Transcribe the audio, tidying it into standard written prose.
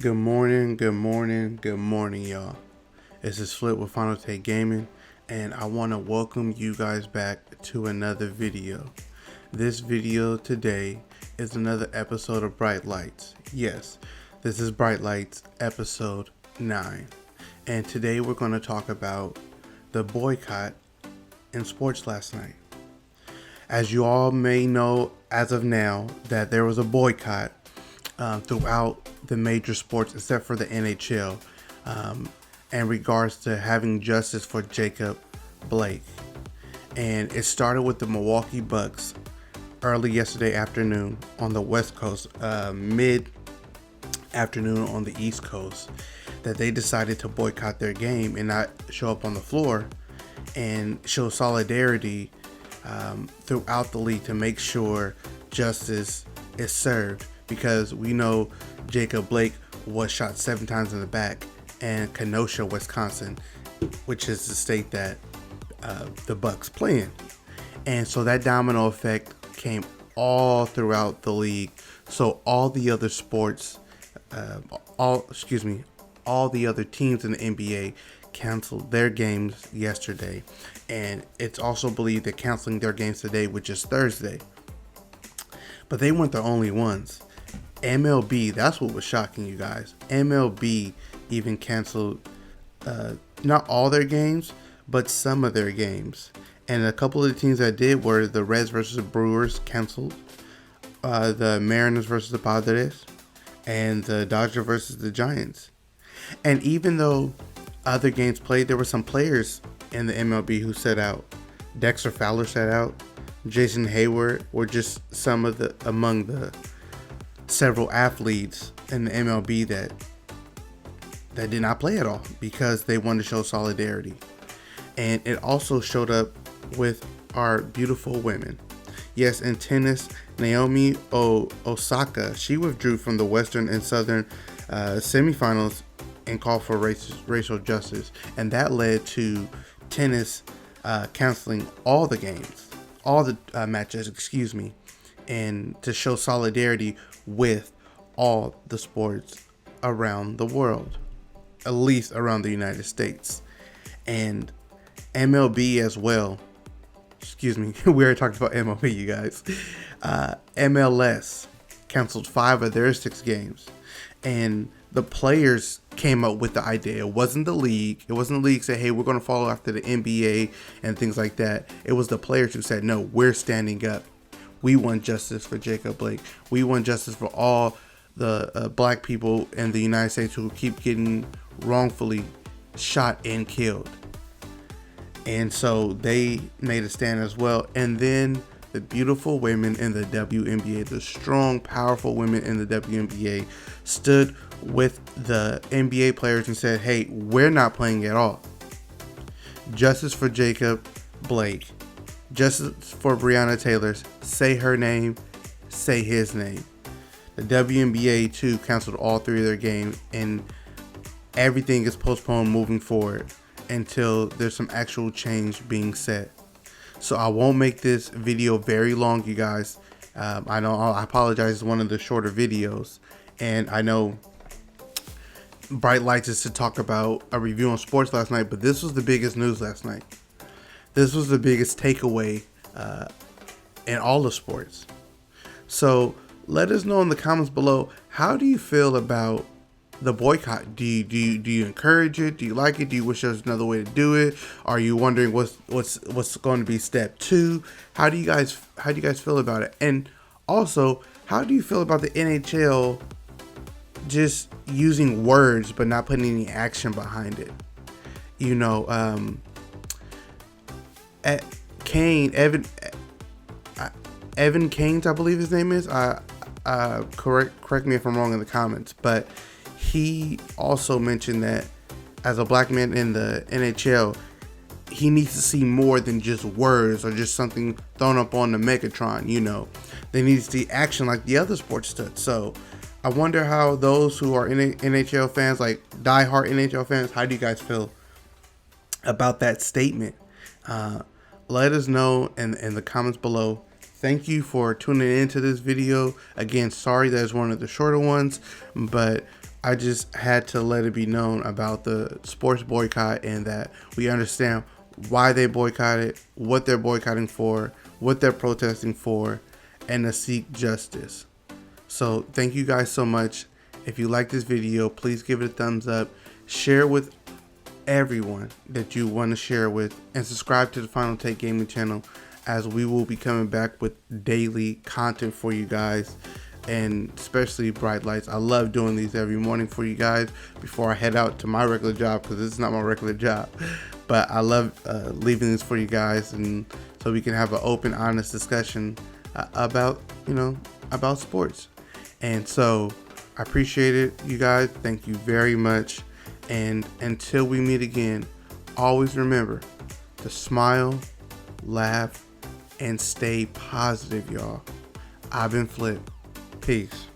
Good morning, good morning, good morning, y'all. This is Flip with Final Take Gaming, and I want to welcome you guys back to another video. This video today is another episode of Bright Lights. Yes, this is Bright Lights episode 9. And today we're going to talk about the boycott in sports last night. As you all may know as of now, that there was a boycott throughout the major sports except for the NHL in regards to having justice for Jacob Blake. And it started with the Milwaukee Bucks early yesterday afternoon on the West Coast, mid afternoon on the East Coast, that they decided to boycott their game and not show up on the floor and show solidarity throughout the league to make sure justice is served, because we know Jacob Blake was shot 7 times in the back in Kenosha, Wisconsin, which is the state that the Bucks play in. And so that domino effect came all throughout the league. So all the other sports, all the other teams in the NBA canceled their games yesterday. And it's also believed they're canceling their games today, which is Thursday. But they weren't the only ones. MLB, that's what was shocking, you guys. MLB even canceled not all their games, but some of their games. And a couple of the teams that did were the Reds versus the Brewers canceled, the Mariners versus the Padres, and the Dodgers versus the Giants. And even though other games played, there were some players in the MLB who sat out. Dexter Fowler sat out. Jason Hayward were just some of the among the several athletes in the MLB that did not play at all because they wanted to show solidarity. And it also showed up with our beautiful women. Yes, in tennis, Naomi Osaka, she withdrew from the Western and Southern semifinals and called for racial justice. And that led to tennis canceling all the games, all the matches, and to show solidarity with all the sports around the world, at least around the United States. And MLB as well. We already talked about MLB, you guys. MLS canceled 5 of their 6 games. And the players came up with the idea. It wasn't the league. It wasn't the league say, hey, we're going to follow after the NBA and things like that. It was the players who said, no, we're standing up. We want justice for Jacob Blake. We want justice for all the black people in the United States who keep getting wrongfully shot and killed. And so they made a stand as well. And then the beautiful women in the Wnba, the strong, powerful women in the Wnba, stood with the NBA players and said, hey, we're not playing at all. Justice for Jacob Blake. Justice for Breonna Taylor. Say her name. Say his name. The WNBA too canceled all 3 of their games, and everything is postponed moving forward until there's some actual change being set. So I won't make this video very long, you guys. I apologize. It's one of the shorter videos, and I know Bright Lights is to talk about a review on sports last night, but this was the biggest news last night. This was the biggest takeaway in all the sports. So let us know in the comments below, how do you feel about the boycott? Do you encourage it? Do you like it? Do you wish there was another way to do it? Are you wondering what's going to be step 2? How do you guys feel about it? And also, how do you feel about the NHL just using words but not putting any action behind it? You know, Evan Keynes, I believe his name is. Correct me if I'm wrong in the comments, but he also mentioned that as a black man in the NHL, he needs to see more than just words or just something thrown up on the Megatron. You know, they need to see action like the other sports did. So I wonder how those who are NHL fans, like diehard NHL fans, how do you guys feel about that statement? Let us know in the comments below. thank you for tuning into this video. Again, sorry that it's one of the shorter ones, but I just had to let it be known about the sports boycott and that we understand why they boycotted, what they're boycotting for, what they're protesting for, and to seek justice. So thank you guys so much. If you like this video, please give it a thumbs up, share with everyone that you want to share with, and subscribe to the Final Take Gaming channel, as we will be coming back with daily content for you guys, and especially bright lights. I love doing these every morning for you guys before I head out to my regular job, because this is not my regular job, but I love leaving this for you guys, and so we can have an open, honest discussion about about sports. And so I appreciate it, you guys. Thank you very much. And until we meet again, always remember to smile, laugh, and stay positive, y'all. I've been Flip. Peace.